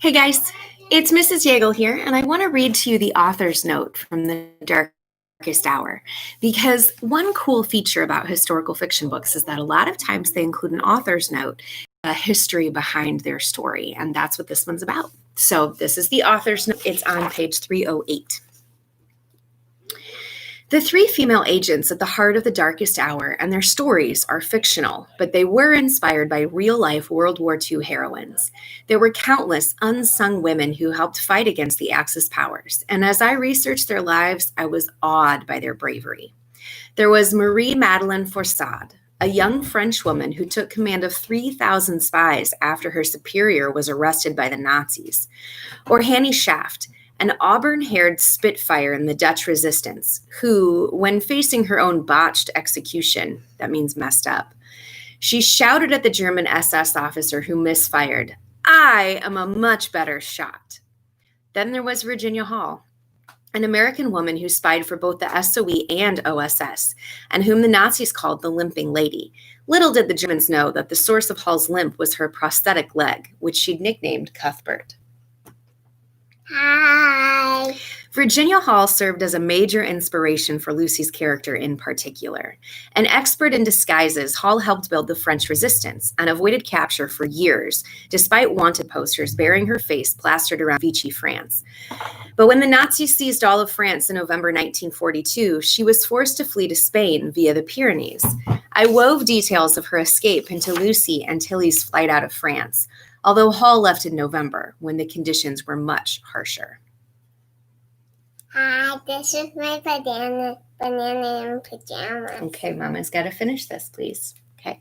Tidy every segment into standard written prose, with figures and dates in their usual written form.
Hey guys, it's Mrs. Yeagle here, and I want to read to you the author's note from The Darkest Hour. Because one cool feature about historical fiction books is that a lot of times they include an author's note, a history behind their story, and that's what this one's about. So this is the author's note. It's on page 308. The three female agents at the heart of The Darkest Hour and their stories are fictional, but they were inspired by real-life World War II heroines. There were countless unsung women who helped fight against the Axis powers, and as I researched their lives, I was awed by their bravery. There was Marie Madeleine Forçade, a young French woman who took command of 3,000 spies after her superior was arrested by the Nazis. Or Hannie Schaft, an auburn-haired Spitfire in the Dutch resistance, who, when facing her own botched execution, that means messed up, she shouted at the German SS officer who misfired, "I am a much better shot." Then there was Virginia Hall, an American woman who spied for both the SOE and OSS, and whom the Nazis called the Limping Lady. Little did the Germans know that the source of Hall's limp was her prosthetic leg, which she'd nicknamed Cuthbert. Hi. Virginia Hall served as a major inspiration for Lucy's character in particular. An expert in disguises, Hall helped build the French resistance and avoided capture for years, despite wanted posters bearing her face plastered around Vichy, France. But when the Nazis seized all of France in November 1942, she was forced to flee to Spain via the Pyrenees. I wove details of her escape into Lucy and Tilly's flight out of France, although Hall left in November, when the conditions were much harsher. Hi, this is my banana in pajamas. Okay, Mama's got to finish this, please. Okay.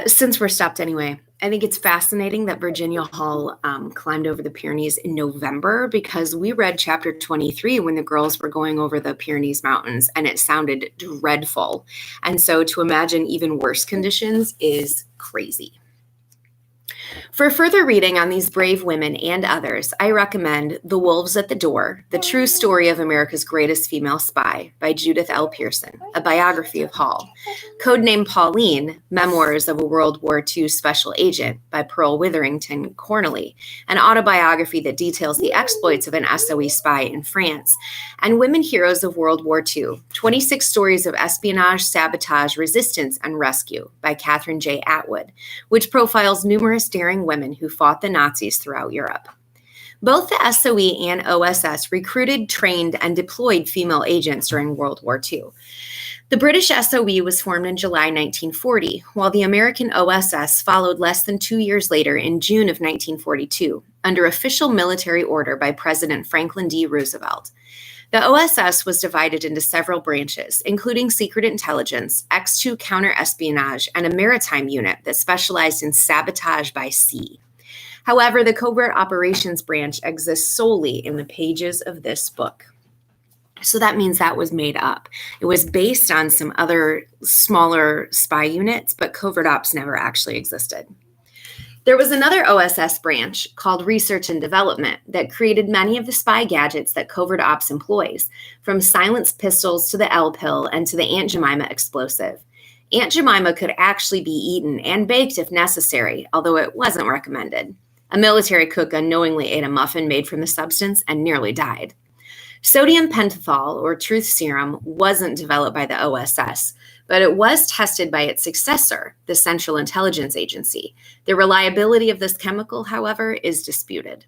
Since we're stopped anyway, I think it's fascinating that Virginia Hall climbed over the Pyrenees in November, because we read chapter 23 when the girls were going over the Pyrenees Mountains, and it sounded dreadful. And so to imagine even worse conditions is crazy. For further reading on these brave women and others, I recommend The Wolves at the Door, The True Story of America's Greatest Female Spy by Judith L. Pearson, a biography of Hall. Codename Pauline, Memoirs of a World War II Special Agent by Pearl Witherington Cornely, an autobiography that details the exploits of an SOE spy in France. And Women Heroes of World War II, 26 Stories of Espionage, Sabotage, Resistance, and Rescue by Catherine J. Atwood, which profiles numerous daring women who fought the Nazis throughout Europe. Both the SOE and OSS recruited, trained, and deployed female agents during World War II. The British SOE was formed in July 1940, while the American OSS followed less than 2 years later in June of 1942, under official military order by President Franklin D. Roosevelt. The OSS was divided into several branches, including secret intelligence, X2 counter-espionage, and a maritime unit that specialized in sabotage by sea. However, the Covert Operations Branch exists solely in the pages of this book. So that means that was made up. It was based on some other smaller spy units, but Covert Ops never actually existed. There was another OSS branch called Research and Development that created many of the spy gadgets that Covert Ops employs, from silenced pistols to the L-pill and to the Aunt Jemima explosive. Aunt Jemima could actually be eaten and baked if necessary, although it wasn't recommended. A military cook unknowingly ate a muffin made from the substance and nearly died. Sodium pentothal, or truth serum, wasn't developed by the OSS, but it was tested by its successor, the Central Intelligence Agency. The reliability of this chemical, however, is disputed.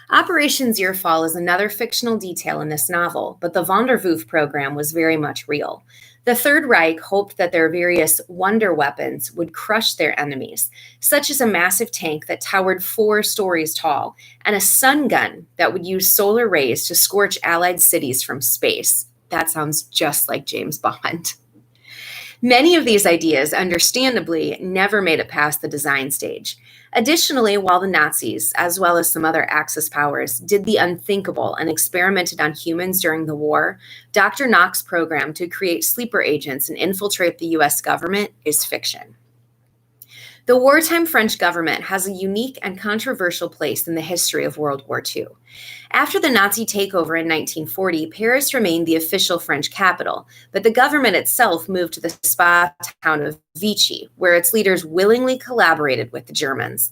Operation Zierfall is another fictional detail in this novel, but the Von der Woof program was very much real. The Third Reich hoped that their various wonder weapons would crush their enemies, such as a massive tank that towered 4 stories tall, and a sun gun that would use solar rays to scorch Allied cities from space. That sounds just like James Bond. Many of these ideas, understandably, never made it past the design stage. Additionally, while the Nazis, as well as some other Axis powers, did the unthinkable and experimented on humans during the war, Dr. Knox's program to create sleeper agents and infiltrate the U.S. government is fiction. The wartime French government has a unique and controversial place in the history of World War II. After the Nazi takeover in 1940, Paris remained the official French capital, but the government itself moved to the spa town of Vichy, where its leaders willingly collaborated with the Germans.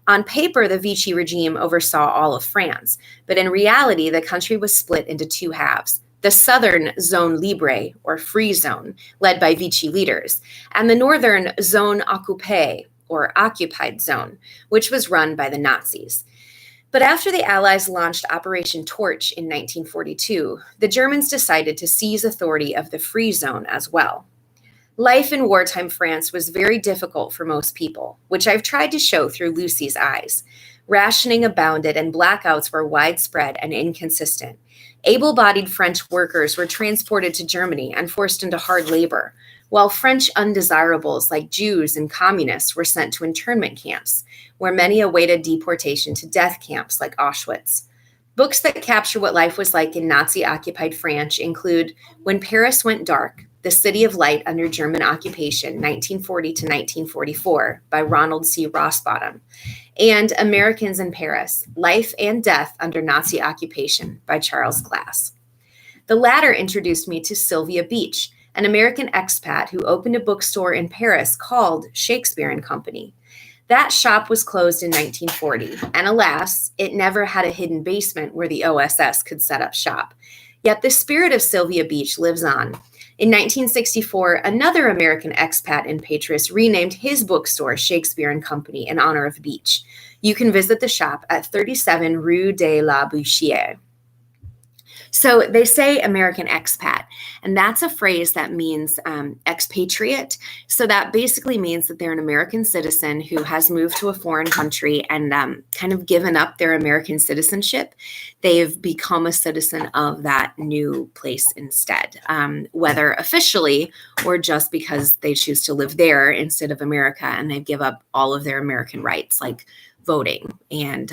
On paper, the Vichy regime oversaw all of France, but in reality, the country was split into two halves. The southern Zone Libre, or Free Zone, led by Vichy leaders, and the northern Zone Occupée, or Occupied Zone, which was run by the Nazis. But after the Allies launched Operation Torch in 1942, the Germans decided to seize authority of the Free Zone as well. Life in wartime France was very difficult for most people, which I've tried to show through Lucy's eyes. Rationing abounded and blackouts were widespread and inconsistent. Able-bodied French workers were transported to Germany and forced into hard labor, while French undesirables like Jews and communists were sent to internment camps, where many awaited deportation to death camps like Auschwitz. Books that capture what life was like in Nazi-occupied France include When Paris Went Dark, The City of Light Under German Occupation, 1940 to 1944, by Ronald C. Rosbottom, and Americans in Paris, Life and Death Under Nazi Occupation, by Charles Glass. The latter introduced me to Sylvia Beach, an American expat who opened a bookstore in Paris called Shakespeare and Company. That shop was closed in 1940, and alas, it never had a hidden basement where the OSS could set up shop. Yet the spirit of Sylvia Beach lives on. In 1964, another American expat in Patras renamed his bookstore Shakespeare and Company in honor of Beach. You can visit the shop at 37 Rue de la Bouchière. So they say American expat, and that's a phrase that means expatriate. So that basically means that they're an American citizen who has moved to a foreign country and kind of given up their American citizenship. They've become a citizen of that new place instead, whether officially or just because they choose to live there instead of America, and they give up all of their American rights, like voting and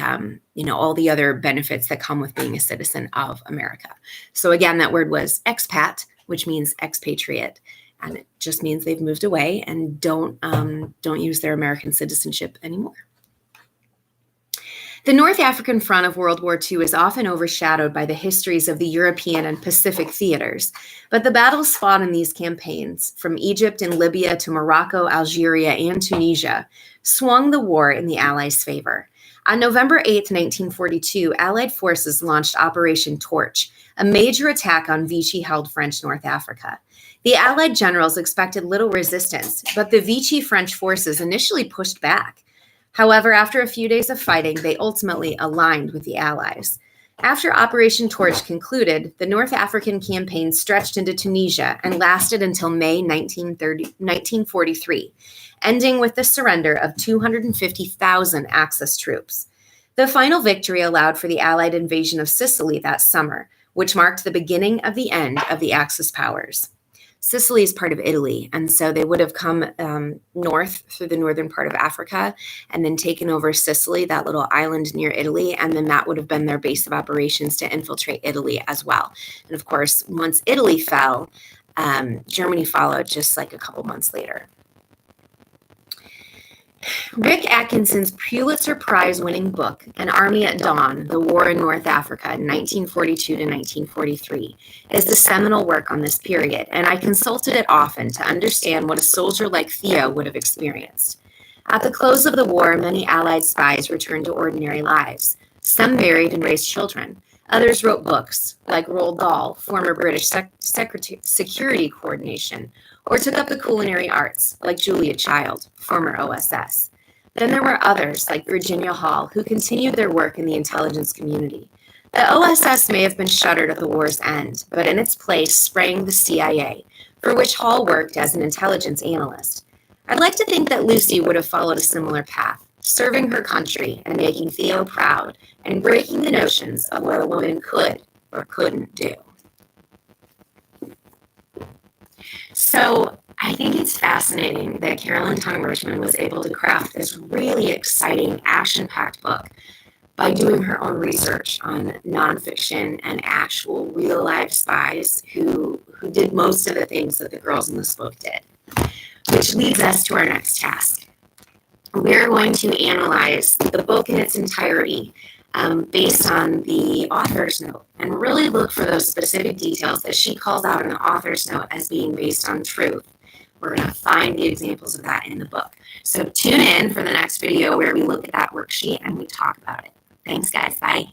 all the other benefits that come with being a citizen of America. So again, that word was expat, which means expatriate, and it just means they've moved away and don't use their American citizenship anymore. The North African front of World War II is often overshadowed by the histories of the European and Pacific theaters, but the battles fought in these campaigns, from Egypt and Libya to Morocco, Algeria, and Tunisia, swung the war in the Allies' favor. On November 8, 1942, Allied forces launched Operation Torch, a major attack on Vichy-held French North Africa. The Allied generals expected little resistance, but the Vichy French forces initially pushed back. However, after a few days of fighting, they ultimately aligned with the Allies. After Operation Torch concluded, the North African campaign stretched into Tunisia and lasted until May 1943, ending with the surrender of 250,000 Axis troops. The final victory allowed for the Allied invasion of Sicily that summer, which marked the beginning of the end of the Axis powers. Sicily is part of Italy, and so they would have come north through the northern part of Africa and then taken over Sicily, that little island near Italy, and then that would have been their base of operations to infiltrate Italy as well. And of course, once Italy fell, Germany followed just like a couple months later. Rick Atkinson's Pulitzer Prize-winning book, An Army at Dawn, The War in North Africa, 1942 to 1943, is the seminal work on this period, and I consulted it often to understand what a soldier like Theo would have experienced. At the close of the war, many Allied spies returned to ordinary lives. Some married and raised children. Others wrote books, like Roald Dahl, former British Security Coordination, or took up the culinary arts, like Julia Child, former OSS. Then there were others, like Virginia Hall, who continued their work in the intelligence community. The OSS may have been shuttered at the war's end, but in its place sprang the CIA, for which Hall worked as an intelligence analyst. I'd like to think that Lucy would have followed a similar path, serving her country and making Theo proud, and breaking the notions of what a woman could or couldn't do. So I think it's fascinating that Carolyn Tongue Richmond was able to craft this really exciting, action-packed book by doing her own research on nonfiction and actual real-life spies who did most of the things that the girls in this book did. Which leads us to our next task. We're going to analyze the book in its entirety based on the author's note and really look for those specific details that she calls out in the author's note as being based on truth. We're going to find the examples of that in the book. So tune in for the next video where we look at that worksheet and we talk about it. Thanks, guys. Bye.